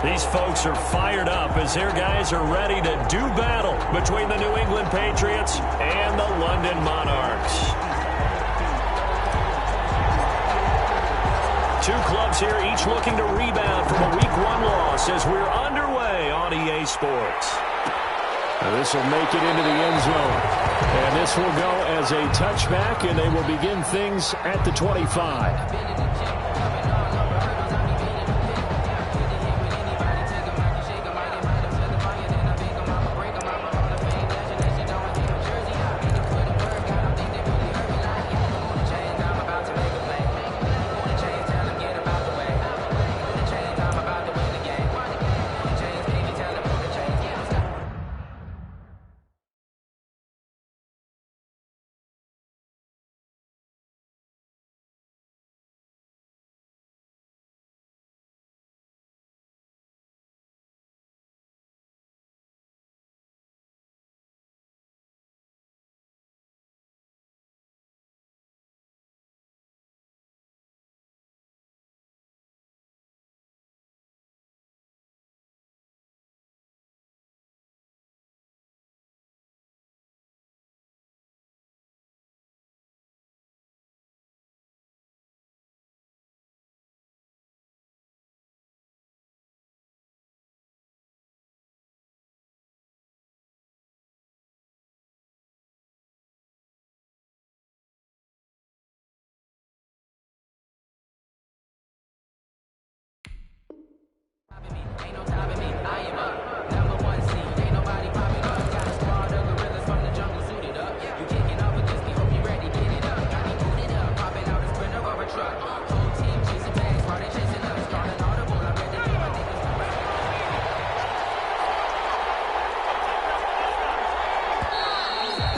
These folks are fired up as their guys are ready to do battle between the New England Patriots and the London Monarchs. Two clubs here, each looking to rebound from a Week 1 loss as we're underway on EA Sports. This will make it into the end zone. And this will go as a touchback, and they will begin things at the 25.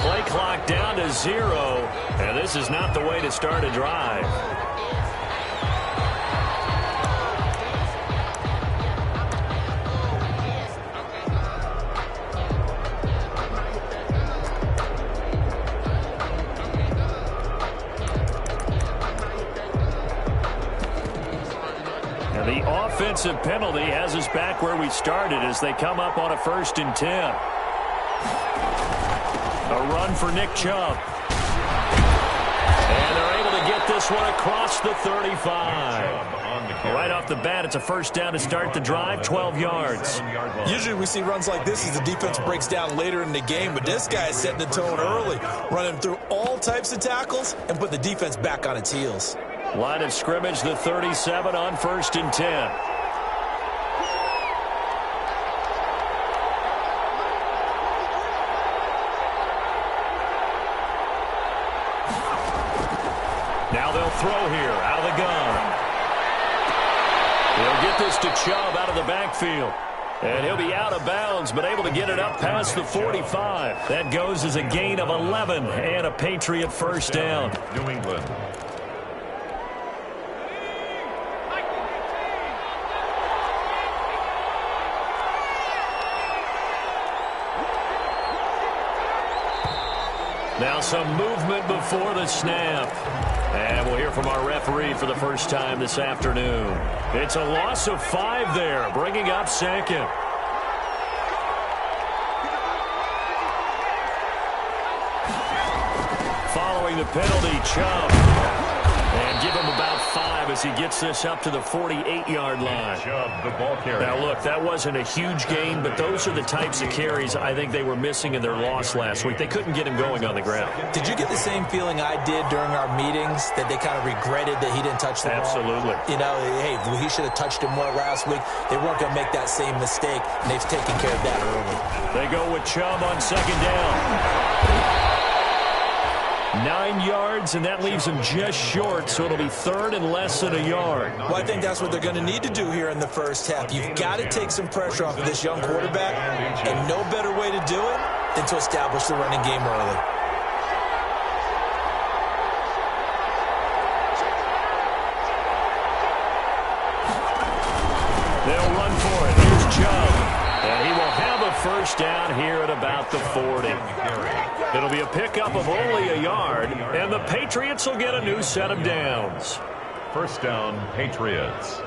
Play clock down to 0, and this is not the way to start a drive. And the offensive penalty has us back where we started as they come up on a 1st and 10. A run for Nick Chubb. And they're able to get this one across the 35. Right off the bat, it's a 1st down to start the drive, 12 yards. Usually we see runs like this as the defense breaks down later in the game, but this guy is setting the tone early, running through all types of tackles and put the defense back on its heels. Line of scrimmage, the 37 on 1st and 10. Now they'll throw here out of the gun. They'll get this to Chubb out of the backfield. And he'll be out of bounds, but able to get it up past the 45. That goes as a gain of 11 and a Patriot 1st down. New England. Now some movement before the snap. And we'll hear from our referee for the first time this afternoon. It's a loss of 5 there, bringing up 2nd. Following the penalty, Chubb. And give him about 5 as he gets this up to the 48-yard line. Chubb, the ball carrier. Now, look, that wasn't a huge gain, but those are the types of carries I think they were missing in their loss last week. They couldn't get him going on the ground. Did you get the same feeling I did during our meetings, that they kind of regretted that he didn't touch the ball? Absolutely. You know, hey, he should have touched him more last week. They weren't going to make that same mistake, and they've taken care of that early. They go with Chubb on 2nd down. 9 yards, and that leaves them just short, so it'll be 3rd and less than a yard. Well, I think that's what they're going to need to do here in the first half. You've got to take some pressure off of this young quarterback, and no better way to do it than to establish the running game early. They'll run for it. Here's Chubb. And he will have a 1st down here at about the 40. It'll be a pickup of only a yard, and the Patriots will get a new set of downs. 1st down, Patriots.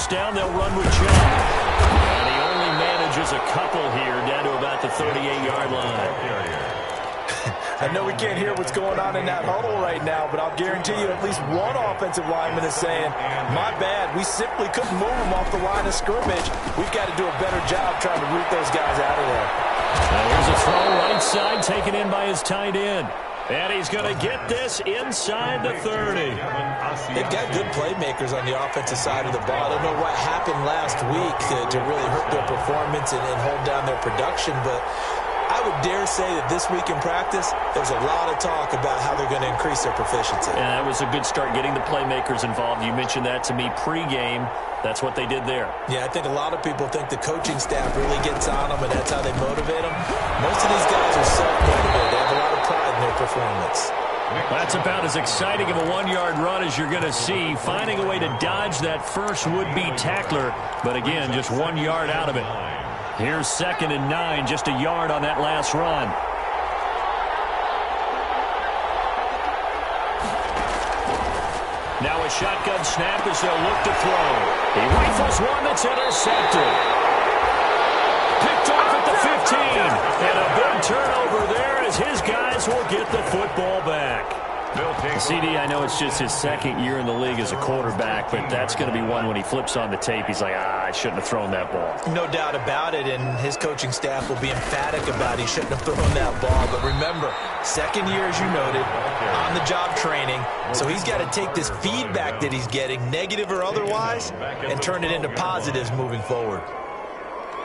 first down, they'll run with Chubb. And he only manages a couple here down to about the 38-yard line. I know we can't hear what's going on in that huddle right now, but I'll guarantee you at least one offensive lineman is saying, my bad, we simply couldn't move him off the line of scrimmage. We've got to do a better job trying to root those guys out of there. Now here's a throw right side taken in by his tight end. And he's going to get this inside the 30. They've got good playmakers on the offensive side of the ball. I don't know what happened last week to really hurt their performance and hold down their production, but I would dare say that this week in practice, there's a lot of talk about how they're going to increase their proficiency. And that was a good start, getting the playmakers involved. You mentioned that to me pregame. That's what they did there. Yeah, I think a lot of people think the coaching staff really gets on them, and that's how they motivate them. Most of these guys are self-motivated. They have a lot of pride in their performance. That's about as exciting of a one-yard run as you're going to see, finding a way to dodge that first would-be tackler. But again, just 1 yard out of it. Here's 2nd and 9, just a yard on that last run. Now a shotgun snap as they'll look to throw. He rifles one that's intercepted. Picked off at the 15. And a big turnover there as his guys will get the football back. CD, I know it's just his 2nd year in the league as a quarterback, but that's going to be one when he flips on the tape. He's like, I shouldn't have thrown that ball. No doubt about it, and his coaching staff will be emphatic about he shouldn't have thrown that ball. But remember, 2nd year, as you noted, on-the-job training. So he's got to take this feedback that he's getting, negative or otherwise, and turn it into positives moving forward.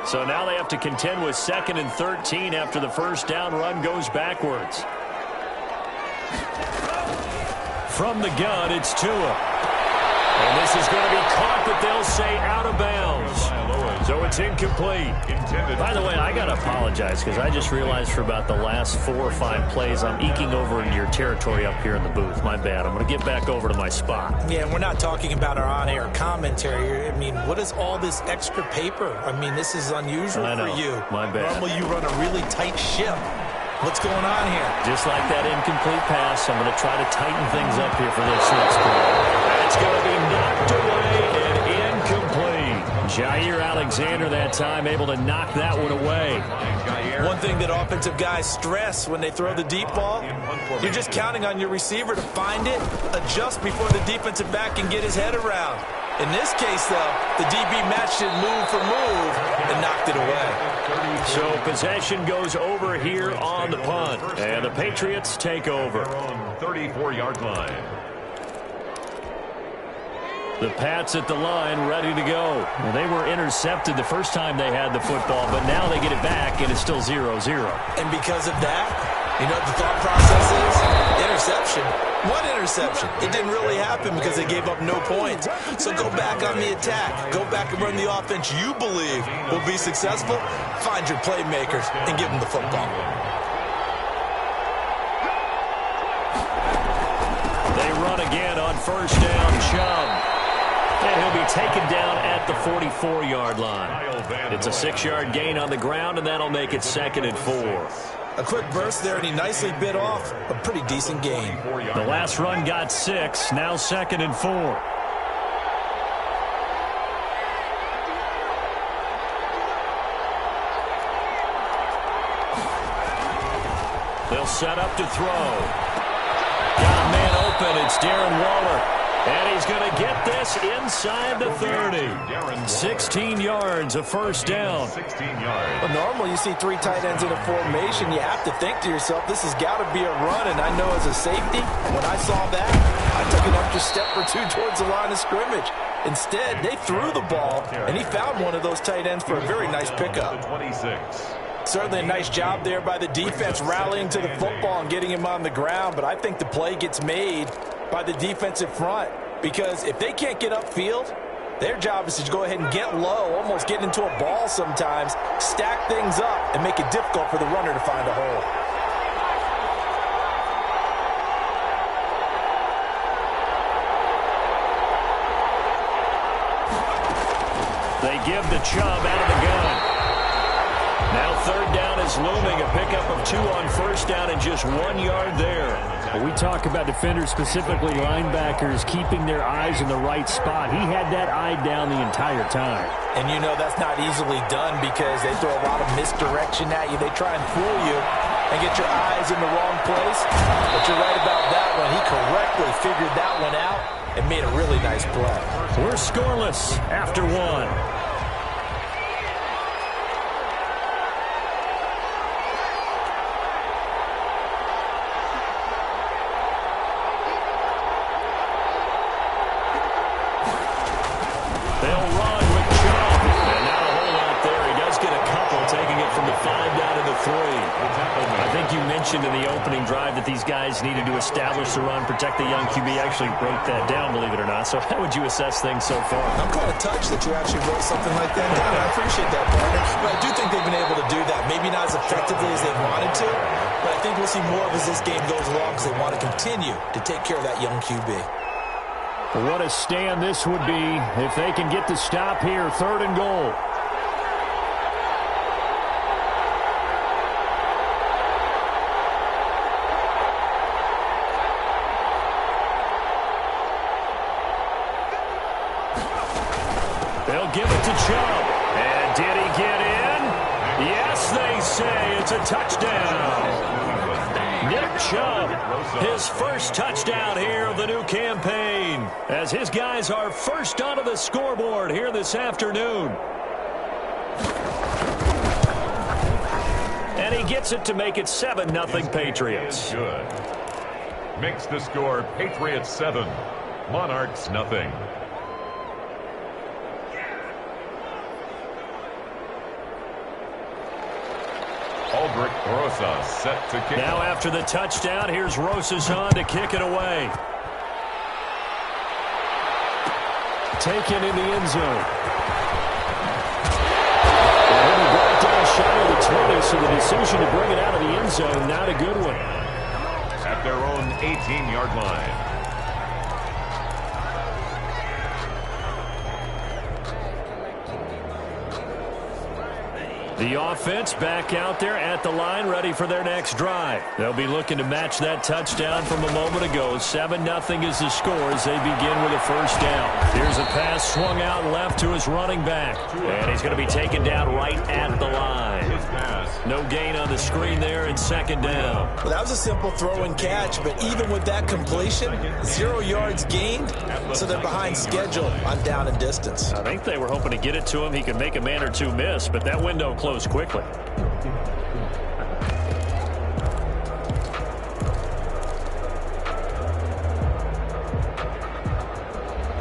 So now they have to contend with 2nd and 13 after the first down run goes backwards. From the gun, it's Tua. And this is going to be caught, but they'll say out of bounds. So it's incomplete. By the way, I got to apologize because I just realized for about the last 4 or 5 plays, I'm eking over into your territory up here in the booth. My bad. I'm going to get back over to my spot. Yeah, we're not talking about our on-air commentary. I mean, what is all this extra paper? I mean, this is unusual for you. My bad. Normally you run a really tight ship. What's going on here? Just like that incomplete pass, I'm going to try to tighten things up here for this next play. It's going to be knocked away and incomplete. Jair Alexander that time able to knock that one away. One thing that offensive guys stress when they throw the deep ball, you're just counting on your receiver to find it, adjust before the defensive back can get his head around. In this case, though, the DB matched it move for move and knocked it away. So possession goes over here on the punt, and the Patriots take over. 34-yard line. The Pats at the line, ready to go. Well, they were intercepted the first time they had the football, but now they get it back, and it's still 0-0. And because of that, you know what the thought process is? Interception. What interception? It didn't really happen because they gave up no points. So go back on the attack. Go back and run the offense you believe will be successful. Find your playmakers and give them the football. They run again on first down. Chubb. And he'll be taken down at the 44-yard line. It's a 6-yard gain on the ground, and that'll make it 2nd and 4. A quick burst there, and he nicely bit off a pretty decent gain. The last run got 6, now 2nd and 4. They'll set up to throw. Got a man open, it's Darren Waller. And he's going to get this inside the 30. 16 yards, a first down. 16 yards. Well, normally you see 3 tight ends in a formation. You have to think to yourself, this has got to be a run. And I know as a safety, when I saw that, I took an extra step or 2 towards the line of scrimmage. Instead, they threw the ball, and he found one of those tight ends for a very nice pickup. 26. Certainly a nice job there by the defense rallying to the football and getting him on the ground. But I think the play gets made by the defensive front, because if they can't get upfield, their job is to go ahead and get low, almost get into a ball sometimes, stack things up, and make it difficult for the runner to find a hole. They give the Chubb out of the gun. Now 3rd down is looming, a pickup of 2 on first down and just 1 yard there. When we talk about defenders, specifically linebackers, keeping their eyes in the right spot, he had that eye down the entire time. And you know that's not easily done because they throw a lot of misdirection at you. They try and fool you and get your eyes in the wrong place. But you're right about that one. He correctly figured that one out and made a really nice play. We're scoreless after one. They'll run with Chubb. And not a whole lot there. He does get a couple, taking it from the 5 down to the 3. I think you mentioned in the opening drive that these guys needed to establish the run, protect the young QB. Actually broke that down, believe it or not. So how would you assess things so far? I'm kind of touched that you actually wrote something like that down. I appreciate that, partner. But I do think they've been able to do that. Maybe not as effectively as they wanted to, but I think we'll see more of as this game goes along because they want to continue to take care of that young QB. What a stand this would be if they can get the stop here. 3rd and goal. They'll give it to Chubb. And did he get in? Yes, they say it's a touchdown. Nick Chubb, his first touchdown here of the new campaign, as his guys are first onto the scoreboard here this afternoon. And he gets it to make it 7-0 Patriots. Good. Makes the score Patriots 7, Monarchs nothing. Aldrich Rosas set to kick. Now after the touchdown, here's Rosas on to kick it away. Taken in the end zone. And he'll be brought down shy of the 20, so the decision to bring it out of the end zone, not a good one. At their own 18-yard line. The offense back out there at the line, ready for their next drive. They'll be looking to match that touchdown from a moment ago. 7-0 is the score as they begin with a first down. Here's a pass swung out left to his running back. And he's going to be taken down right at the line. No gain on the screen there, and 2nd down. Well, that was a simple throw and catch, but even with that completion, 0 yards gained, so they're behind schedule on down and distance. I think they were hoping to get it to him. He could make a man or two miss, but that window closed quickly.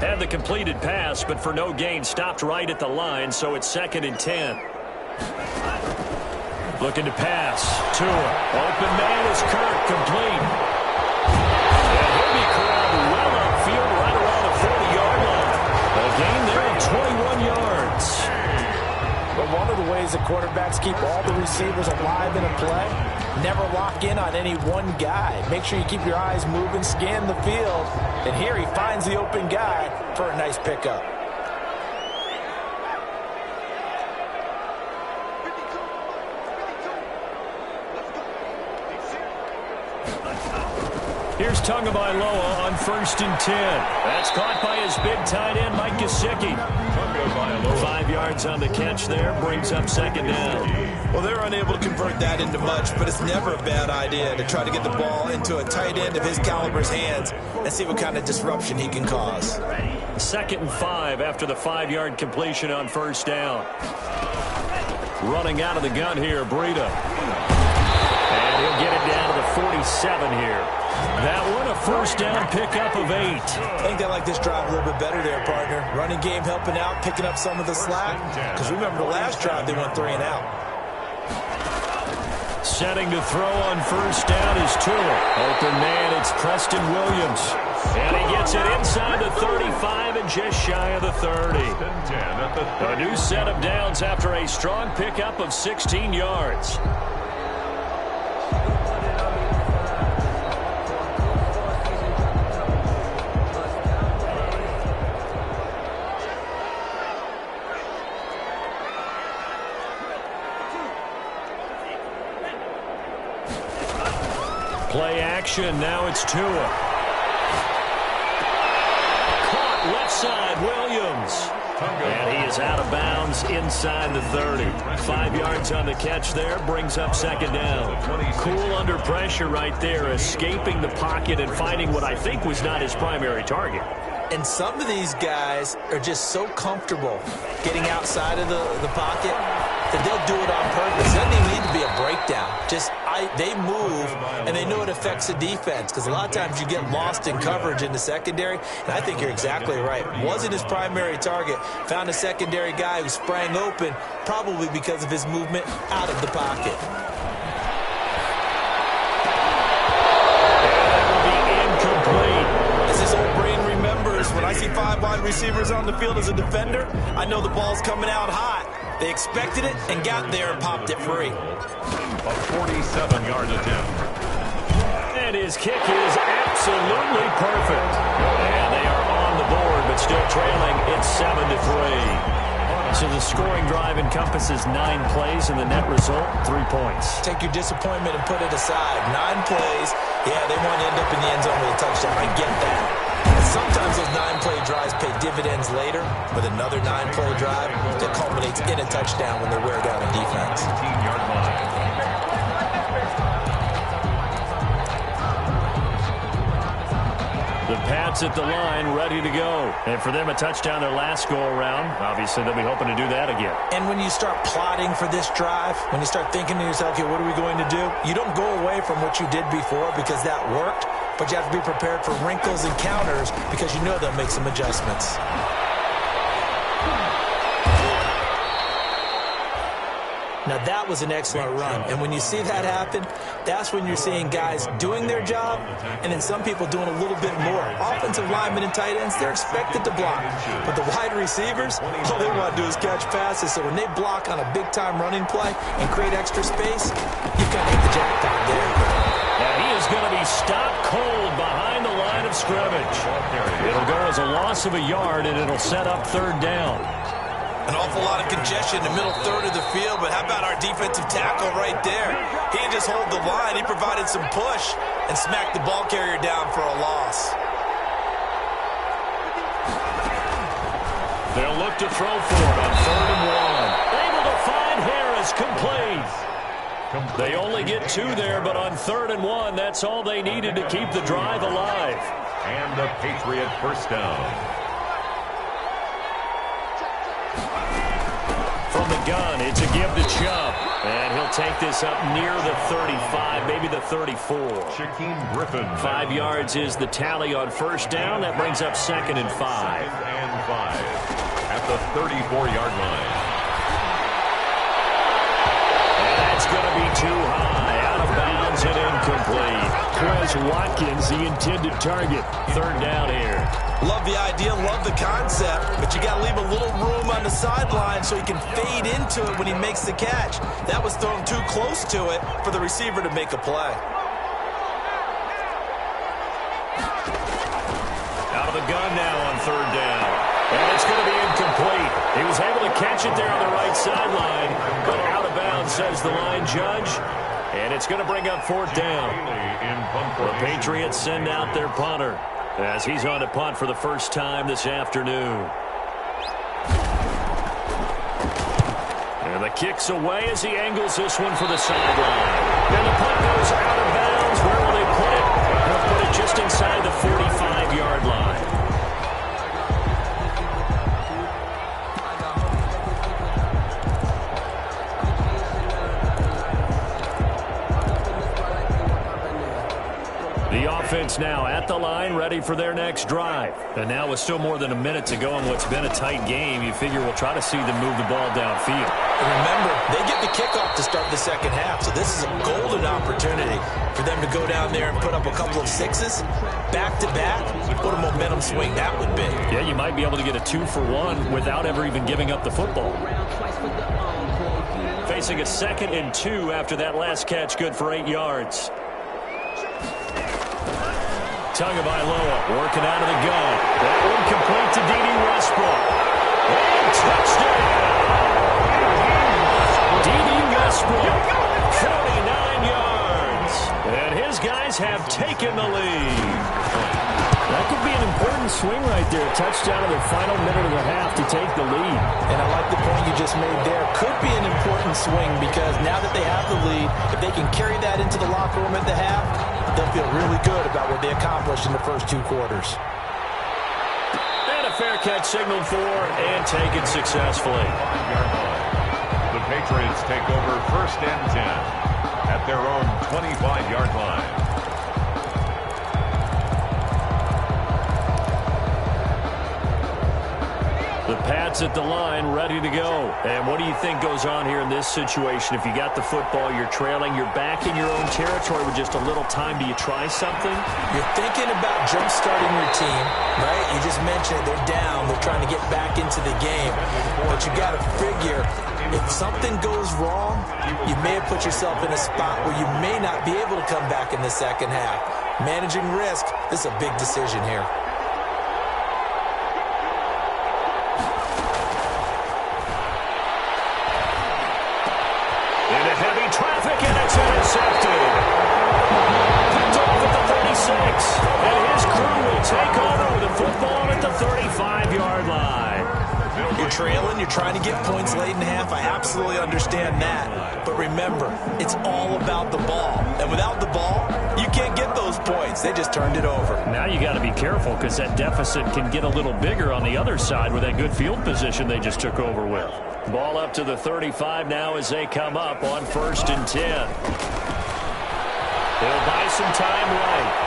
Had the completed pass, but for no gain, stopped right at the line, so it's 2nd and 10. Looking to pass. Tua. Open man is Kirk, complete. And he'll be corralled well upfield right around the 40-yard line. A gain there of 21 yards. But one of the ways the quarterbacks keep all the receivers alive in a play, never lock in on any one guy. Make sure you keep your eyes moving, scan the field. And here he finds the open guy for a nice pickup. Here's Tagovailoa on 1st and 10. That's caught by his big tight end, Mike Gesicki. 5 yards on the catch there, brings up 2nd down. Well, they're unable to convert that into much, but it's never a bad idea to try to get the ball into a tight end of his caliber's hands and see what kind of disruption he can cause. 2nd and 5 after the 5-yard completion on 1st down. Running out of the gun here, Breida. And he'll get it down to the 47 here. That one, a 1st down pickup of 8. I think they like this drive a little bit better there, partner. Running game helping out, picking up some of the slack. Because remember the last drive, they went 3 and out. Setting to throw on 1st down is Tua. Open man, it's Preston Williams. And he gets it inside the 35 and just shy of the 30. A new set of downs after a strong pickup of 16 yards. Play action. Now it's Tua. Caught left side, Williams. And he is out of bounds inside the 30. 5 yards on the catch there, brings up second down. Cool under pressure right there, escaping the pocket and finding what I think was not his primary target. And some of these guys are just so comfortable getting outside of the pocket that they'll do it on purpose. Doesn't even need to be a breakdown. They move, and they know it affects the defense, because a lot of times you get lost in coverage in the secondary, and I think you're exactly right. Wasn't his primary target. Found a secondary guy who sprang open, probably because of his movement out of the pocket. When I see 5 wide receivers on the field as a defender, I know the ball's coming out hot. They expected it and got there and popped it free. A 47-yard attempt. And his kick is absolutely perfect. And they are on the board, but still trailing. It's 7-3. So the scoring drive encompasses 9 plays, and the net result, 3 points. Take your disappointment and put it aside. 9 plays. Yeah, they want to end up in the end zone with a touchdown. I get that. Sometimes those 9-play drives pay dividends later with another 9-play drive that culminates in a touchdown when they wear down a defense. 18-yard line. The Pats at the line, ready to go. And for them, a touchdown their last go-around. Obviously, they'll be hoping to do that again. And when you start plotting for this drive, when you start thinking to yourself, okay, what are we going to do? You don't go away from what you did before because that worked. But you have to be prepared for wrinkles and counters because you know they'll make some adjustments. Now, that was an excellent run. And when you see that happen, that's when you're seeing guys doing their job and then some people doing a little bit more. Offensive linemen and tight ends, they're expected to block. But the wide receivers, all they want to do is catch passes. So when they block on a big-time running play and create extra space, you've got to hit the jackpot there. And he is going to be stopped cold behind the line of scrimmage. It'll go as a loss of a yard, and it'll set up third down. An awful lot of congestion in the middle third of the field, but how about our defensive tackle right there? He didn't just hold the line. He provided some push and smacked the ball carrier down for a loss. They'll look to throw for it on 3rd and 1. Able to find Harris, complete. They only get 2 there, but on 3rd and 1, that's all they needed to keep the drive alive. And a Patriot first down. From the gun, it's a give to Chubb. And he'll take this up near the 35, maybe the 34. Shaquem Griffin. 5 yards is the tally on first down. That brings up 2nd and 5. 2nd and 5 at the 34-yard line. It's going to be too high, out of bounds and incomplete. Quez Watkins, the intended target. 3rd down here. Love the idea, love the concept, but you got to leave a little room on the sideline so he can fade into it when he makes the catch. That was thrown too close to it for the receiver to make a play. Out of the gun now on 3rd down. And it's going to be incomplete. He was able to catch it there on the right sideline, but out of bounds, says the line judge. And it's going to bring up 4th down. The Patriots send out their punter as he's on to punt for the first time this afternoon. And the kick's away as he angles this one for the sideline. And the punt goes out of bounds. Where will they put it? They'll put it just inside the 45-yard line. The offense now at the line, ready for their next drive. And now with still more than a minute to go in what's been a tight game, you figure we'll try to see them move the ball downfield. And remember, they get the kickoff to start the second half, so this is a golden opportunity for them to go down there and put up a couple of sixes back-to-back. What a momentum swing that would be. Yeah, you might be able to get a 2-for-1 without ever even giving up the football. Facing a 2nd and 2 after that last catch, good for 8 yards. Tagovailoa working out of the gun. That one complete to D.D. Westbrook. And touchdown! D.D. Westbrook, 49 yards. And his guys Patriots have taken the lead. That could be an important swing right there. A touchdown in the final minute of the half to take the lead. And I like the point you just made there. Could be an important swing because now that they have the lead, if they can carry that into the locker room at the half, they'll feel really good about what they accomplished in the first 2 quarters. And a fair catch signaled for and taken successfully. The Patriots take over 1st and 10 at their own 25-yard line. The Pats at the line, ready to go. And what do you think goes on here in this situation? If you got the football, you're trailing, you're back in your own territory with just a little time. Do you try something? You're thinking about jump-starting your team, right? You just mentioned they're down. They're trying to get back into the game. But you got to figure, if something goes wrong, you may have put yourself in a spot where you may not be able to come back in the second half. Managing risk, this is a big decision here. Traffic, and it's intercepted. Picked off at the 36. And his crew will take over with the football at the 35-yard line. You're trailing. You're trying to get points late in the half. I absolutely understand that. But remember, it's all about the ball. And without the ball, you can't get those points. They just turned it over. Now you got to be careful because that deficit can get a little bigger on the other side with that good field position they just took over with. Ball up to the 35 now as they come up on 1st and 10. They'll buy some time right.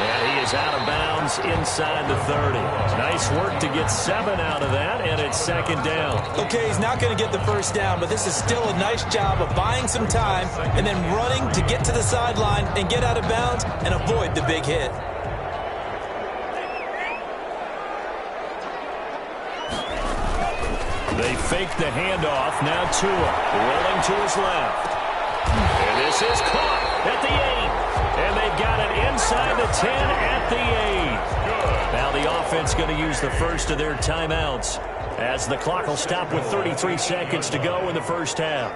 And he is out of bounds inside the 30. Nice work to get 7 out of that, and it's 2nd down. Okay, he's not going to get the 1st down, but this is still a nice job of buying some time and then running to get to the sideline and get out of bounds and avoid the big hit. They fake the handoff. Now Tua rolling to his left. And this is caught at the 8. And they've got it inside the 10 at the 8. Now the offense going to use the first of their timeouts as the clock will stop with 33 seconds to go in the first half.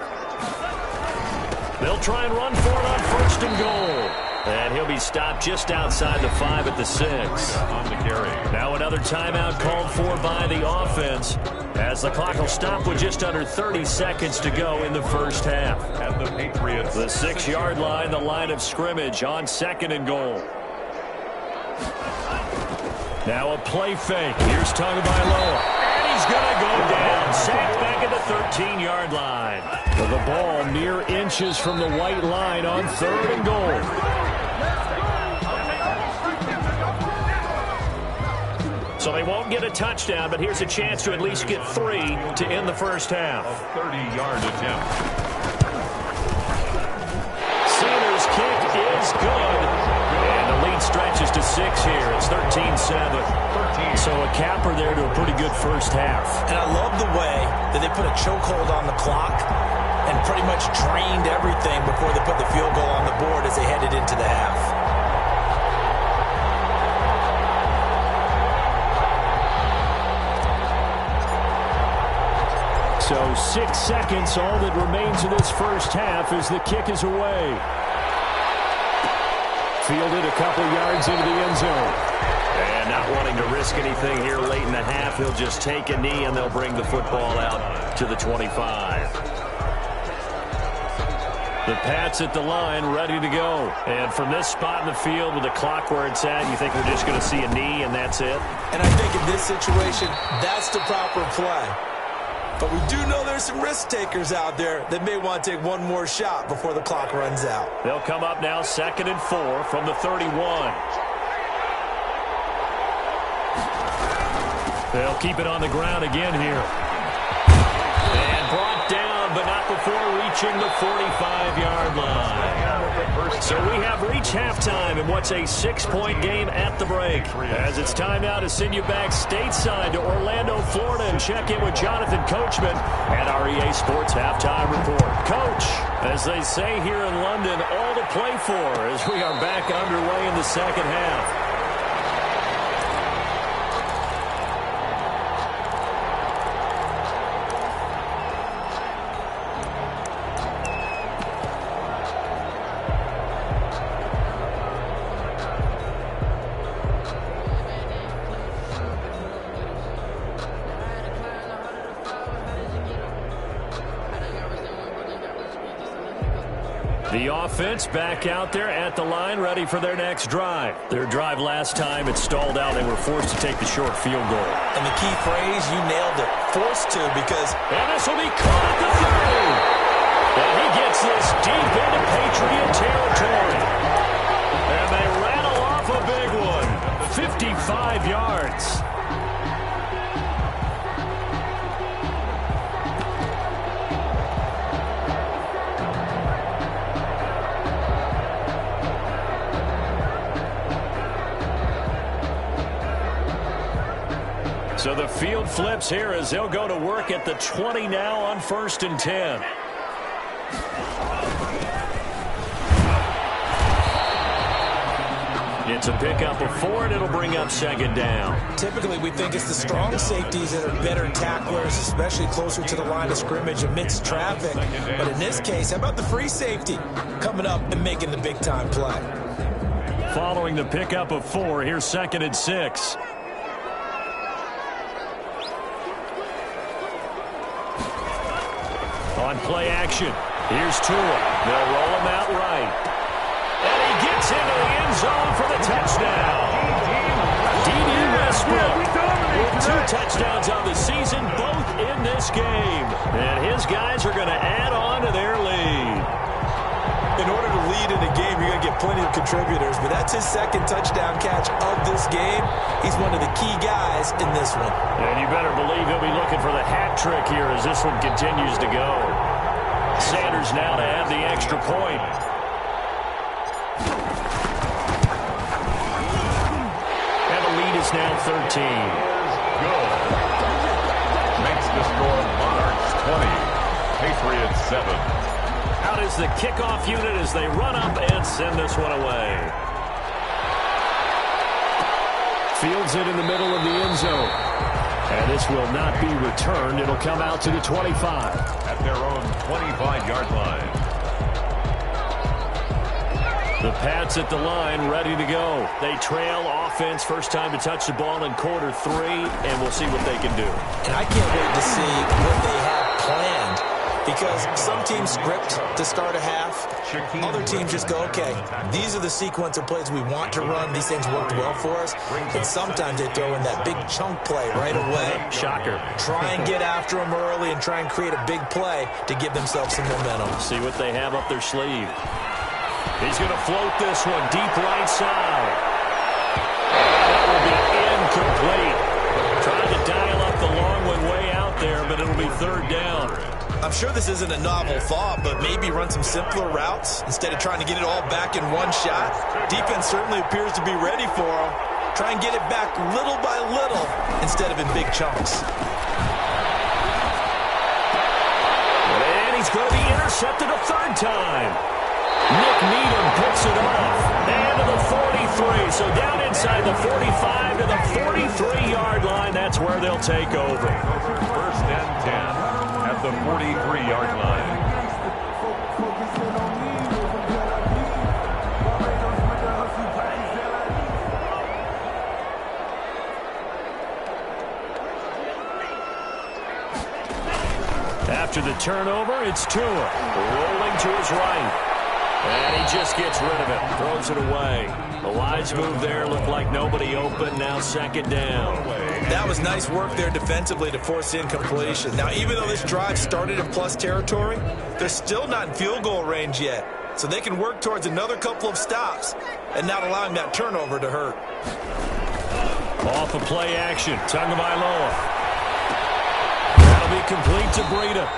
They'll try and run for it on 1st and goal. And he'll be stopped just outside the 5 at the 6. On the carry. Now another timeout called for by the offense as the clock will stop with just under 30 seconds to go in the first half. And the Patriots. The 6-yard line, the line of scrimmage on 2nd and goal. Now a play fake. Here's Tagovailoa. And he's going to go down. Sacked back at the 13-yard line. The ball mere inches from the white line on 3rd and goal. So they won't get a touchdown, but here's a chance to at least get 3 to end the first half. A 30-yard attempt. Sealer's kick is good. And the lead stretches to 6 here. It's 13-7. So a capper there to a pretty good first half. And I love the way that they put a chokehold on the clock and pretty much drained everything before they put the field goal on the board as they headed into the half. So 6 seconds, all that remains of this first half as the kick is away. Fielded a couple yards into the end zone. And not wanting to risk anything here late in the half, he'll just take a knee and they'll bring the football out to the 25. The Pats at the line, ready to go. And from this spot in the field with the clock where it's at, you think we're just going to see a knee and that's it? And I think in this situation, that's the proper play. But we do know there's some risk takers out there that may want to take one more shot before the clock runs out. They'll come up now 2nd and 4 from the 31. They'll keep it on the ground again here. And brought down, but not before reaching the 45-yard line. So we have reached halftime in what's a 6-point game at the break. As it's time now to send you back stateside to Orlando, Florida, and check in with Jonathan Coachman and our EA Sports Halftime Report. Coach, as they say here in London, all to play for as we are back underway in the second half. The offense back out there at the line, ready for their next drive. Their drive last time, it stalled out. They were forced to take the short field goal. And the key phrase, you nailed it, forced to, because... And this will be caught at the 30. And he gets this deep into Patriot territory. And they rattle off a big one. 55 yards. So the field flips here as they'll go to work at the 20 now on 1st and 10. It's a pickup of 4, and it'll bring up 2nd down. Typically, we think it's the strong safeties that are better tacklers, especially closer to the line of scrimmage amidst traffic. But in this case, how about the free safety coming up and making the big-time play? Following the pickup of 4, here's 2nd and 6. On play action, here's Tua. They'll roll him out right. And he gets into the end zone for the touchdown. D.D. Westbrook with 2 touchdowns on the season, both in this game. And his guys are going to add on to their lead. In order to lead in a game, you're going to get plenty of contributors, but that's his 2nd touchdown catch of this game. He's one of the key guys in this one. And you better believe he'll be looking for the hat trick here as this one continues to go. Sanders now to add the extra point. And the lead is now 13. Good. Makes the score Monarchs 20, Patriots 7. Out is the kickoff unit as they run up and send this one away. Fields it in the middle of the end zone. And this will not be returned. It'll come out to the 25. At their own 25-yard line. The Pats at the line, ready to go. They trail offense, first time to touch the ball in quarter 3, and we'll see what they can do. And I can't wait to see what they have planned. Because some teams script to start a half. Other teams just go, okay, these are the sequence of plays we want to run. These things worked well for us. And sometimes they throw in that big chunk play right away. Shocker. Try and get after them early and try and create a big play to give themselves some momentum. See what they have up their sleeve. He's going to float this one deep right side. That will be incomplete. Trying to dial up the long one way out there, but it'll be 3rd down. I'm sure this isn't a novel thought, but maybe run some simpler routes instead of trying to get it all back in one shot. Defense certainly appears to be ready for them. Try and get it back little by little instead of in big chunks. And he's going to be intercepted a 3rd time. Nick Needham picks it off. And to the 43. So down inside the 45 to the 43-yard line. That's where they'll take over. 1st and 10. At the 43-yard line. After the turnover, it's Tua rolling to his right. And he just gets rid of it, throws it away. A wise move there, looked like nobody open, now 2nd down. That was nice work there defensively to force incompletion. Now, even though this drive started in plus territory, they're still not in field goal range yet. So they can work towards another couple of stops and not allowing that turnover to hurt. Off of play action, Tagovailoa. That'll be complete to Breida.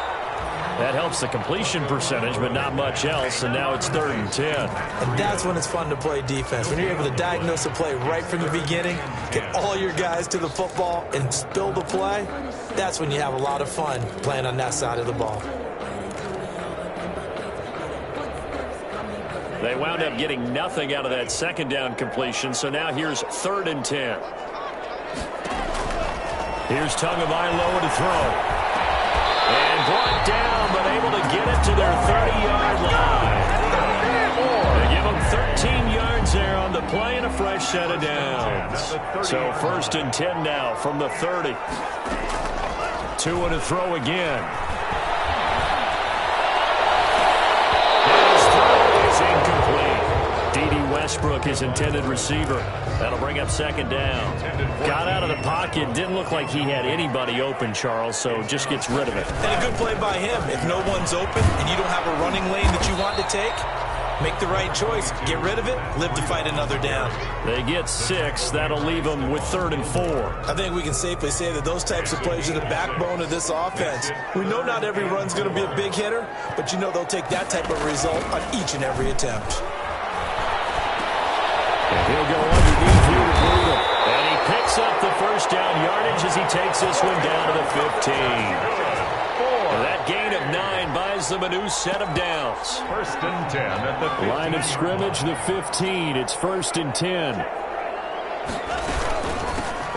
That helps the completion percentage, but not much else, and now it's 3rd and 10. And that's when it's fun to play defense. When you're able to diagnose a play right from the beginning, get all your guys to the football, and spill the play, that's when you have a lot of fun playing on that side of the ball. They wound up getting nothing out of that 2nd down completion, so now here's 3rd and 10. Here's Tagovailoa to throw. And brought down, but able to get it to their 30-yard line. They give them 13 yards there on the play and a fresh set of downs. So 1st and 10 now from the 30. Tua to throw again. And his throw Westbrook, his intended receiver. That'll bring up second down. Got out of the pocket. Didn't look like he had anybody open, Charles, so just gets rid of it. And a good play by him. If no one's open and you don't have a running lane that you want to take, make the right choice. Get rid of it. Live to fight another down. They get 6. That'll leave them with 3rd and 4. I think we can safely say that those types of plays are the backbone of this offense. We know not every run's going to be a big hitter, but you know they'll take that type of result on each and every attempt. And he'll go underneath here to Brutal. And he picks up the first down yardage as he takes this one down to the 15. And that gain of 9 buys them a new set of downs. 1st and 10 at the 15. Line of scrimmage, the 15. It's 1st and 10.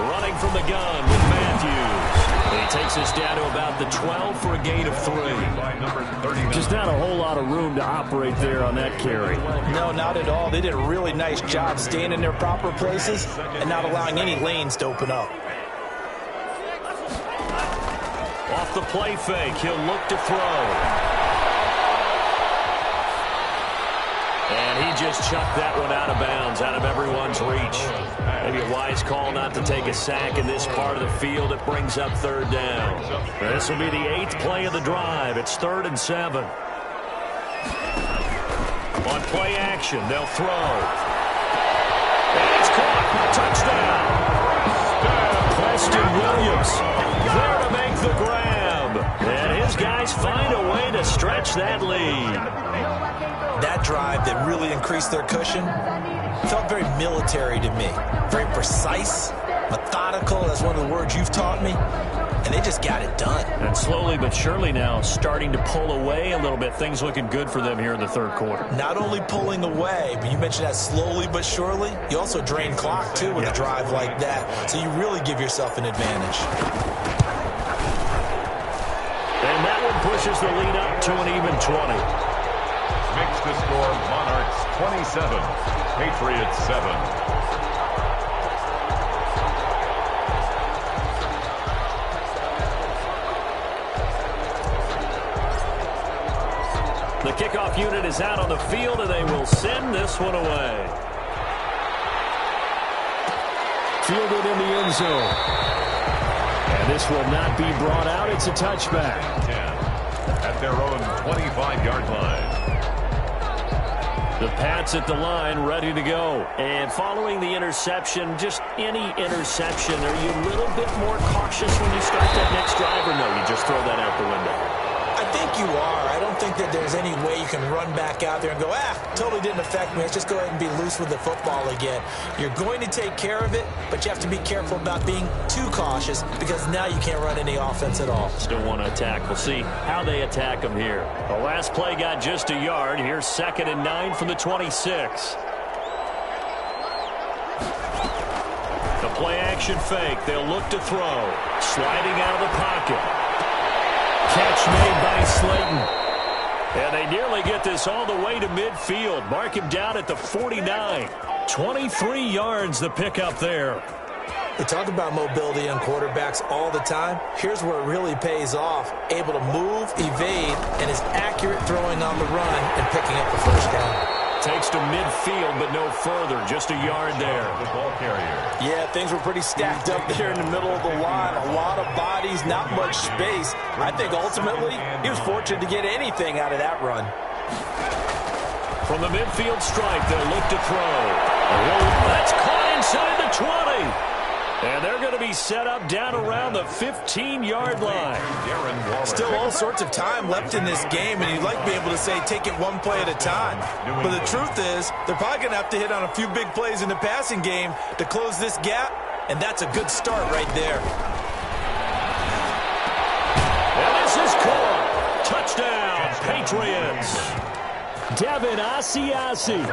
Running from the gun with Matthews. He takes us down to about the 12 for a gain of 3. Just not a whole lot of room to operate there on that carry. No, not at all. They did a really nice job staying in their proper places and not allowing any lanes to open up. Off the play fake, he'll look to throw. And he just chucked that one out of bounds, out of everyone's reach. Maybe a wise call not to take a sack in this part of the field. It brings up 3rd down. This will be the 8th play of the drive. It's 3rd and 7. On play action, they'll throw. And it's caught. Touchdown. Preston Williams there to make the grab. And his guys find a way to stretch that lead. That drive that really increased their cushion felt very military to me. Very precise, methodical. That's one of the words you've taught me. And they just got it done. And slowly but surely now starting to pull away a little bit. Things looking good for them here in the 3rd quarter. Not only pulling away, but you mentioned that slowly but surely. You also drain clock, too, with a drive like that. So you really give yourself an advantage. And that one pushes the lead up to an even 20. Makes the score Monarchs 27, Patriots 7. The kickoff unit is out on the field, and they will send this one away. Fielded in the end zone. And this will not be brought out. It's a touchback. 10 at their own 25-yard line. The Pats at the line, ready to go. And following the interception, just any interception, are you a little bit more cautious when you start that next drive, or no, you just throw that out the window? I think you are. I don't think that there's any way you can run back out there and go, totally didn't affect me. Let's just go ahead and be loose with the football again. You're going to take care of it, but you have to be careful about being too cautious because now you can't run any offense at all. Still want to attack. We'll see how they attack them here. The last play got just a yard. Here's 2nd and 9 from the 26. The play action fake. They'll look to throw. Sliding out of the pocket. Catch made by Slayton. And they nearly get this all the way to midfield. Mark him down at the 49. 23 yards the pickup there. They talk about mobility on quarterbacks all the time. Here's where it really pays off. Able to move, evade, and is accurate throwing on the run and picking up the first down. Takes to midfield, but no further. Just a yard there. The ball carrier. Yeah, things were pretty stacked up there in the middle of the line. A lot of bodies, not much space. I think ultimately he was fortunate to get anything out of that run. From the midfield stripe, they'll look to throw. That's caught inside the 20. And they're going to be set up down around the 15-yard line. Still all sorts of time left in this game, and you'd like to be able to say take it one play at a time. But the truth is, they're probably going to have to hit on a few big plays in the passing game to close this gap, and that's a good start right there. And this is caught. Touchdown, Patriots. Devin Asiasi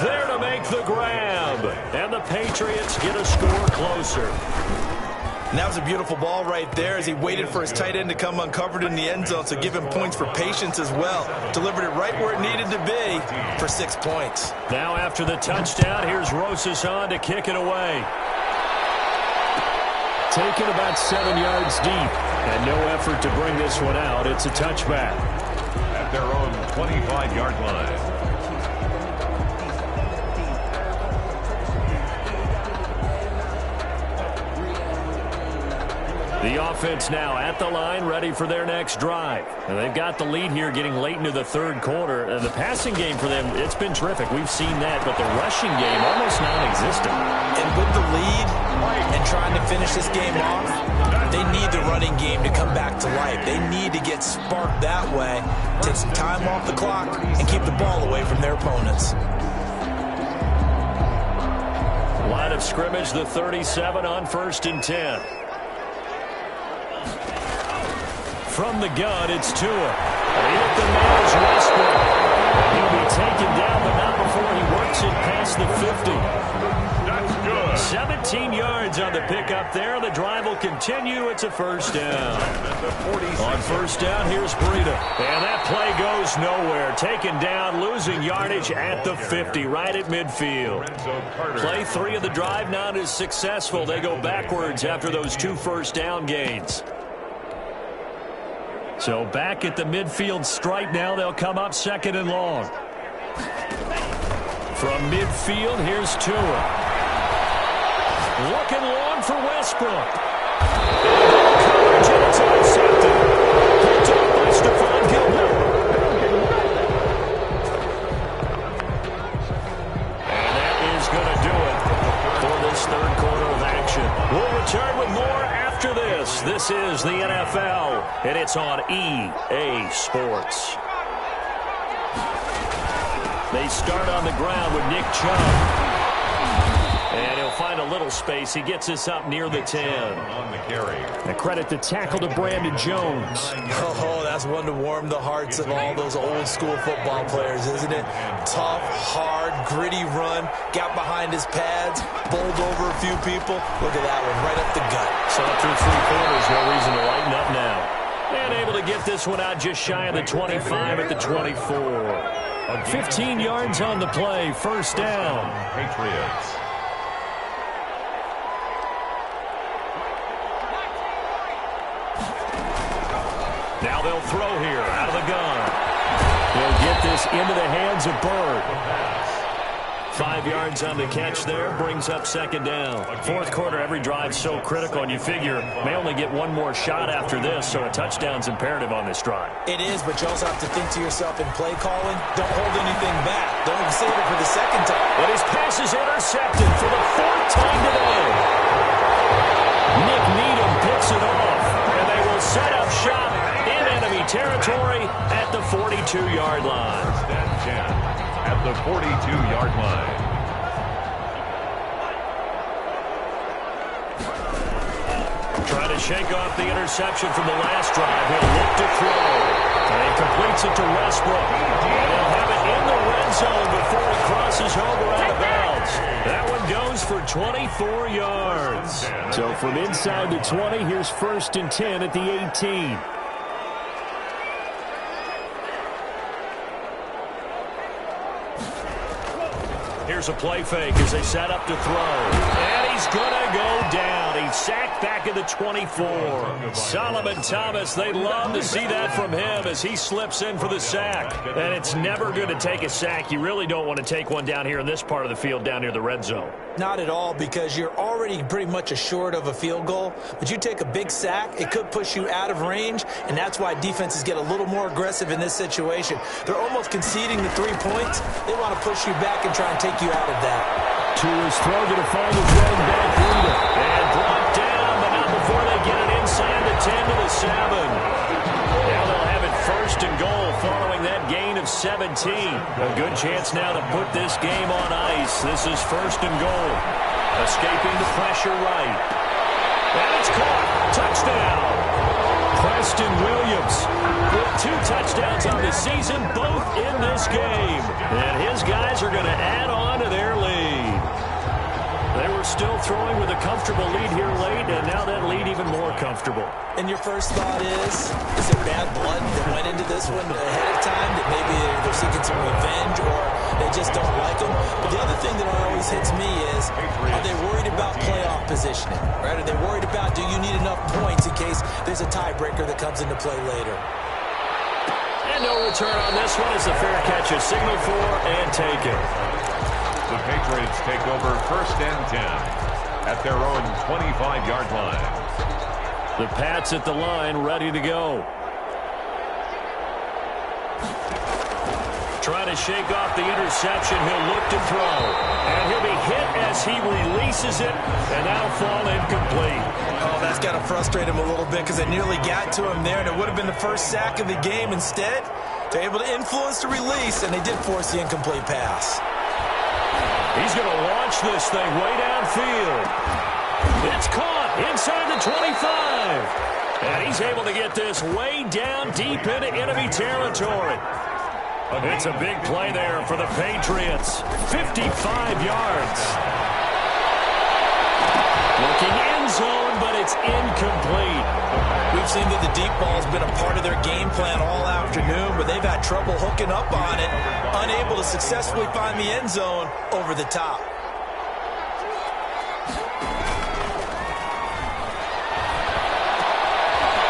there to make the grab. And the Patriots get a score closer. And that was a beautiful ball right there as he waited for his tight end to come uncovered in the end zone, so give him points for patience as well. Delivered it right where it needed to be for 6 points. Now after the touchdown, here's Rosas on to kick it away. Taken about 7 yards deep, and no effort to bring this one out. It's a touchback. At their own 25-yard line. The offense now at the line, ready for their next drive. And they've got the lead here getting late into the third quarter. And the passing game for them, it's been terrific. We've seen that, but the rushing game almost non-existent. And with the lead and trying to finish this game off, they need the running game to come back to life. They need to get sparked that way, take some time off the clock, and keep the ball away from their opponents. Line of scrimmage, the 37 on 1st and 10. From the gun, it's Tua. And he hit the man's Westbrook. He'll be taken down, but not before he works it past the 50. That's good. 17 yards on the pickup there. The drive will continue. It's a first down. On first down, here's Breida. And that play goes nowhere. Taken down, losing yardage at the 50, right at midfield. Play 3 of the drive not as successful. They go backwards after those 2 first down gains. So back at the midfield stripe now, they'll come up 2nd and long. From midfield, here's Tua. Looking long for Westbrook. Coverage, and it's intercepted. Picked up by Stephon Gilmore. And that is going to do it for this third quarter of action. We'll return with more after this. This is the NFL, and it's on EA Sports. They start on the ground with Nick Chubb. And he'll find a little space. He gets us up near the 10. On the carry. A credit to tackle to Brandon Jones. Oh, that's one to warm the hearts of all those old-school football players, isn't it? Tough, hard, gritty run. Got behind his pads, bowled over a few people. Look at that one, right up the gut. So through 3 quarters, no reason to lighten up now. And able to get this one out just shy of the 25 at the 24. 15 yards on the play, first down. Patriots. Now they'll throw here out of the gun. They'll get this into the hands of Bird. 5 yards on the catch there, brings up 2nd down. Fourth quarter, every drive so critical, and you figure may only get one more shot after this, so a touchdown's imperative on this drive. It is, but you also have to think to yourself in play calling, don't hold anything back. Don't save it for the second time. And his pass is intercepted for the 4th time today. Nick Needham picks it off, and they will set up shop in enemy territory at the 42-yard line. At the 42-yard line. Trying to shake off the interception from the last drive. He'll look to throw. And he completes it to Westbrook. And he'll have it in the red zone before he crosses over out of bounds. That one goes for 24 yards. So from inside the 20, here's 1st and 10 at the 18. Here's a play fake as they set up to throw. And he's going to go down. He's sacked back at the 24. Solomon Thomas, they'd love to see that from him as he slips in for the sack. And it's never good to take a sack. You really don't want to take one down here in this part of the field down near the red zone. Not at all, because you're already pretty much assured of a field goal. But you take a big sack, it could push you out of range, and that's why defenses get a little more aggressive in this situation. They're almost conceding the 3 points. They want to push you back and try and take you out of that. To his throw, going to find his running back Breida. And brought down, but not before they get it inside the 10 to the 7. Now they'll have it 1st and goal following that gain of 17. A good chance now to put this game on ice. This is 1st and goal. Escaping the pressure right. And it's caught. Touchdown. Preston Williams with 2 touchdowns on the season, both in this game. And his guys are going to add on to their lead. They were still throwing with a comfortable lead here late, and now that lead even more comfortable. And your first thought is it bad blood that went into this one ahead of time, that maybe they're seeking some revenge or they just don't like them? But the other thing that always hits me is, are they worried about playoff positioning? Right? Are they worried about, do you need enough points in case there's a tiebreaker that comes into play later? And no return on this one as the fair catch is signaled for and taken. The Patriots take over 1st and 10 at their own 25-yard line. The Pats at the line, ready to go. Trying to shake off the interception. He'll look to throw. And he'll be hit as he releases it. And that'll fall incomplete. Oh, that's got to frustrate him a little bit because they nearly got to him there, and it would have been the first sack of the game. Instead, they're able to influence the release, and they did force the incomplete pass. He's going to launch this thing way downfield. It's caught inside the 25. And he's able to get this way down deep into enemy territory. It's a big play there for the Patriots. 55 yards. Looking end zone, but it's incomplete. We've seen that the deep ball's been a part of their game plan all afternoon, but they've had trouble hooking up on it, unable to successfully find the end zone over the top.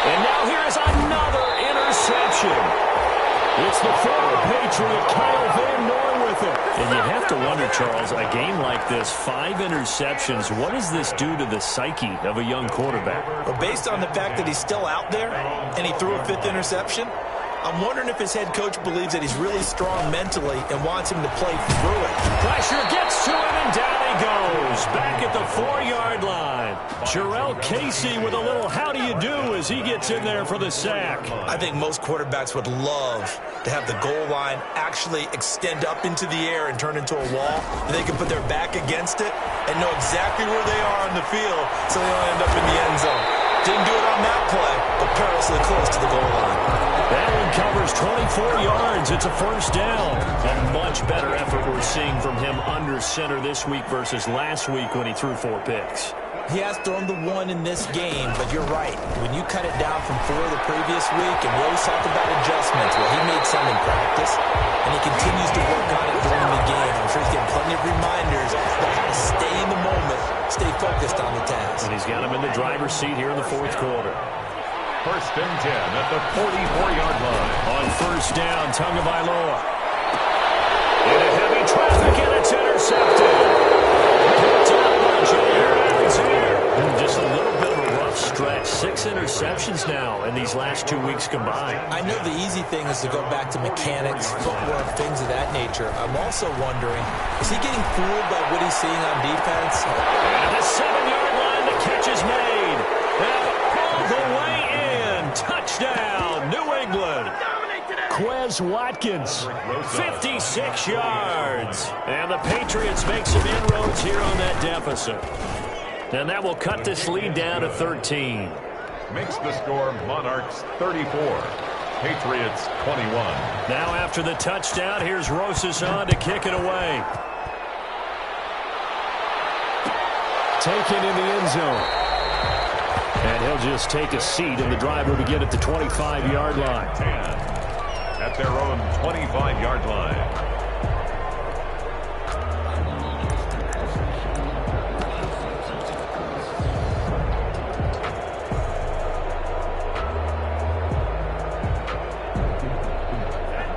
And now here is another interception. It's the former Patriot Kyle Van Noy with it. And you have to wonder, Charles, a game like this, 5 interceptions, what does this do to the psyche of a young quarterback? Well, based on the fact that he's still out there and he threw a 5th interception, I'm wondering if his head coach believes that he's really strong mentally and wants him to play through it. Pressure gets to him, and down he goes. Back at the 4-yard line. Jarrell Casey with a little how do you do as he gets in there for the sack. I think most quarterbacks would love to have the goal line actually extend up into the air and turn into a wall. And they can put their back against it and know exactly where they are on the field so they don't end up in the end zone. Didn't do it on that play, but perilously close to the goal line. That one covers 24 yards. It's a first down. A much better effort we're seeing from him under center this week versus last week when he threw 4 picks. He has thrown the 1 in this game, but you're right. When you cut it down from 4 the previous week, and we always talk about adjustments, well, he made some in practice, and he continues to work on it during the game. I'm sure he's getting plenty of reminders about how to stay in the moment, stay focused on the task. And he's got him in the driver's seat here in the 4th quarter. First and 10 at the 44-yard line. On first down, Tagovailoa. In a heavy traffic, and it's intercepted. Picked up by Jair Alexander. Just a little bit of a rough stretch. 6 interceptions now in these last 2 weeks combined. I know the easy thing is to go back to mechanics, footwork, things of that nature. I'm also wondering, is he getting fooled by what he's seeing on defense? And the 7-yard line, the catch is made. And all the way in. Touchdown, New England. Quez Watkins, 56 yards. And the Patriots make some inroads here on that deficit. And that will cut this lead down to 13. Makes the score Monarchs 34, Patriots 21. Now after the touchdown, here's Rosas on to kick it away. Taken in the end zone. And he'll just take a seat, and the drive will begin at the 25-yard line. 10 at their own 25-yard line.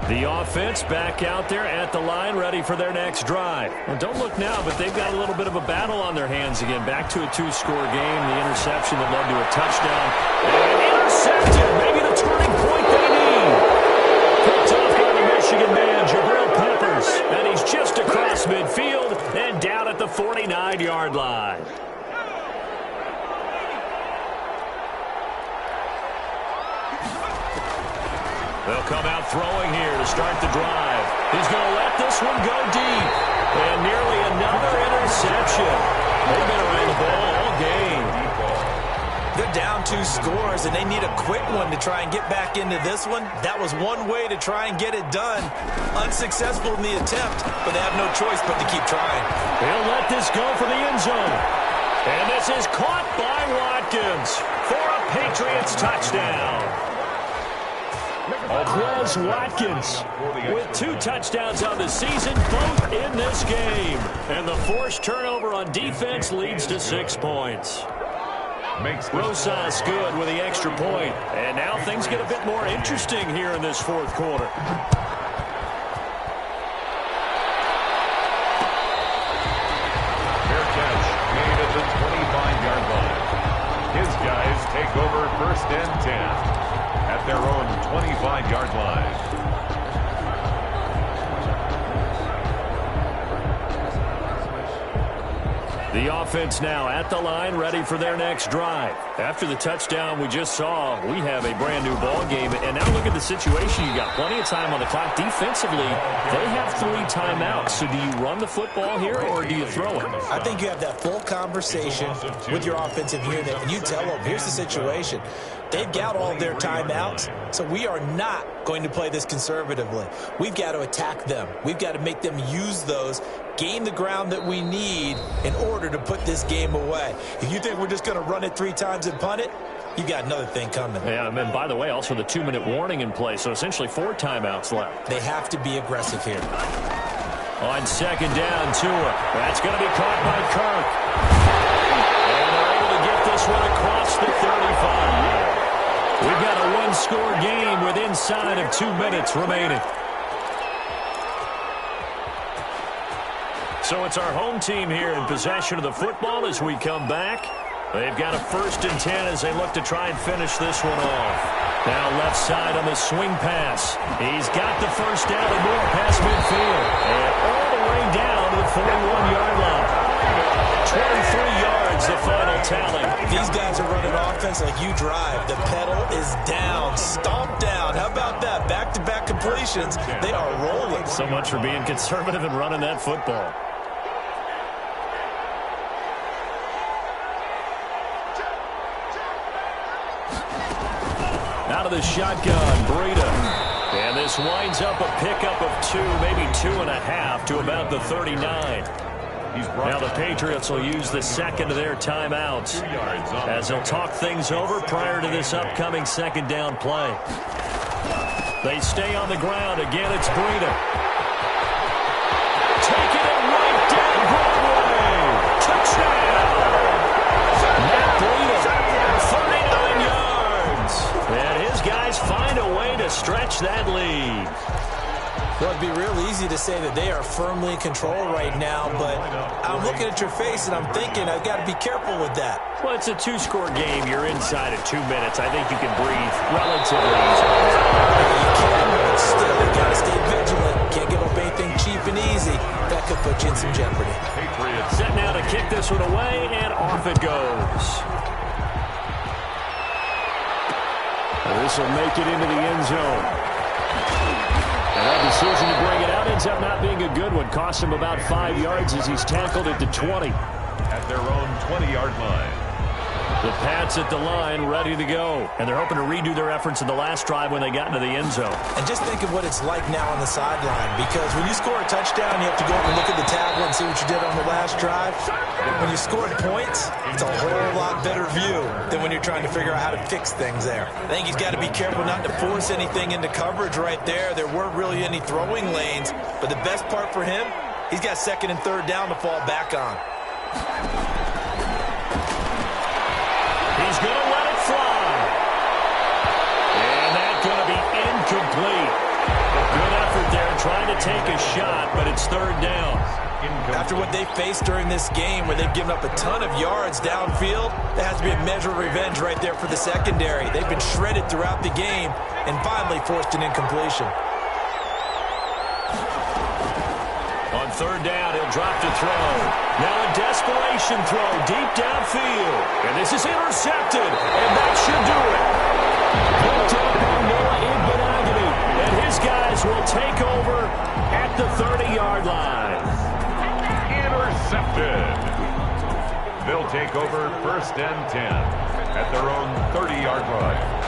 The offense back out there at the line, ready for their next drive. Well, don't look now, but they've got a little bit of a battle on their hands again. Back to a 2-score game. The interception that led to a touchdown. And intercepted. Maybe the turning point they need. Picked off by the Michigan man, Jabril Peppers. And he's just across midfield and down at the 49-yard line. They'll come out throwing here to start the drive. He's going to let this one go deep. And nearly another interception. They've been around the ball all game. They're down 2 scores, and they need a quick one to try and get back into this one. That was one way to try and get it done. Unsuccessful in the attempt, but they have no choice but to keep trying. They'll let this go for the end zone. And this is caught by Watkins for a Patriots touchdown. Quez Watkins with 2 touchdowns on the season, both in this game. And the forced turnover on defense leads to 6 points. Rosas good with the extra point. And now things get a bit more interesting here in this 4th quarter. Fair catch made at the 25-yard line. His guys take over first and 10 at their own 25-yard line. The offense now at the line, ready for their next drive. After the touchdown we just saw, we have a brand-new ball game. And now look at the situation. You got plenty of time on the clock. Defensively, they have 3 timeouts. So do you run the football here or do you throw it? I think you have that full conversation with your offensive unit, and you tell them, here's the situation. They've got all of their timeouts, so we are not going to play this conservatively. We've got to attack them. We've got to make them use those, gain the ground that we need in order to put this game away. If you think we're just going to run it 3 times and punt it, you got another thing coming. Yeah, and by the way, also the 2-minute warning in play, so essentially 4 timeouts left. They have to be aggressive here. On second down, Tua. That's going to be caught by Kirk. And they're able to get this one across the 35. We've got a 1-score game with inside of 2 minutes remaining. So it's our home team here in possession of the football as we come back. They've got a 1st and 10 as they look to try and finish this one off. Now left side on the swing pass. He's got the first down and more past midfield. And all the way down to the 41-yard line. 23 yards, the final tally. These guys are running offense like you drive. The pedal is down, stomped down. How about that? Back-to-back completions. They are rolling. So much for being conservative and running that football. Out of the shotgun, Breida. And this winds up a pickup of 2, maybe 2.5 to about the 39. Now the Patriots will use the second of their timeouts as they'll talk things over prior to this upcoming second down play. They stay on the ground. Again, it's Breida. Taking it right down Broadway. Touchdown. Matt Breida, 39 yards. And his guys find a way to stretch that lead. Well, it'd be real easy to say that they are firmly in control right now, but I'm looking at your face and I'm thinking I've got to be careful with that. Well, it's a 2-score game. You're inside of 2 minutes. I think you can breathe relatively easily. You can, but still, you got to stay vigilant. Can't give up anything cheap and easy. That could put you in some jeopardy. Patriots set now to kick this one away, and off it goes. This will make it into the end zone. And that decision to bring it out ends up not being a good one. Cost him about 5 yards as he's tackled at the 20. At their own 20-yard line. The Pats at the line, ready to go. And they're hoping to redo their efforts in the last drive when they got into the end zone. And just think of what it's like now on the sideline, because when you score a touchdown, you have to go up and look at the tablet and see what you did on the last drive. When you scored points, it's a whole lot better view than when you're trying to figure out how to fix things there. I think he's got to be careful not to force anything into coverage right there. There weren't really any throwing lanes, but the best part for him, he's got 2nd and 3rd down to fall back on. He's going to let it fly. And that's going to be incomplete. A good effort there trying to take a shot, but it's 3rd down. After what they faced during this game where they've given up a ton of yards downfield, that has to be a measure of revenge right there for the secondary. They've been shredded throughout the game and finally forced an incompletion. On 3rd down, he'll drop to throw. Now a desperation throw deep downfield. And this is intercepted. And that should do it. Picked up by Noah Igbenogany. And his guys will take over at the 30-yard line. Intercepted. They'll take over 1st and 10 at their own 30-yard line.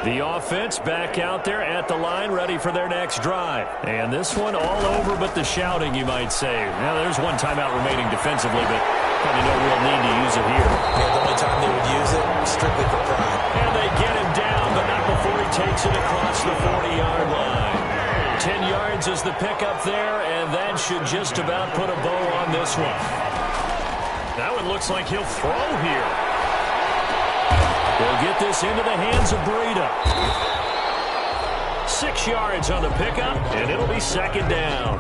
The offense back out there at the line, ready for their next drive. And this one all over but the shouting, you might say. Now, there's one timeout remaining defensively, but probably no real need to use it here. Yeah, the only time they would use it, strictly for pride. And they get him down, but not before he takes it across the 40-yard line. 10 yards is the pickup there, and that should just about put a bow on this one. That one looks like he'll throw here. They'll get this into the hands of Breida. 6 yards on the pickup, and it'll be second down.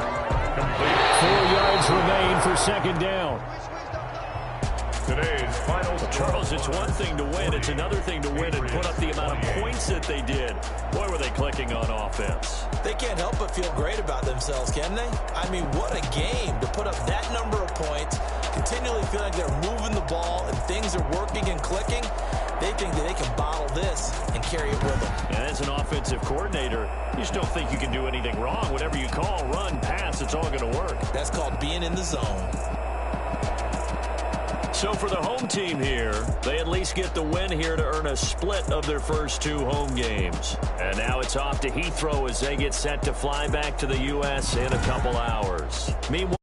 Complete. 4 yards remain for second down. Today's final score. Charles, it's one thing to win. It's another thing to win and put up the amount of points that they did. Boy, were they clicking on offense. They can't help but feel great about themselves, can they? I mean, what a game to put up that number of points, continually feel like they're moving the ball and things are working and clicking. They think that they can bottle this and carry it with them. And as an offensive coordinator, you just don't think you can do anything wrong. Whatever you call, run, pass, it's all going to work. That's called being in the zone. So for the home team here, they at least get the win here to earn a split of their first 2 home games. And now it's off to Heathrow as they get set to fly back to the U.S. in a couple hours. Meanwhile,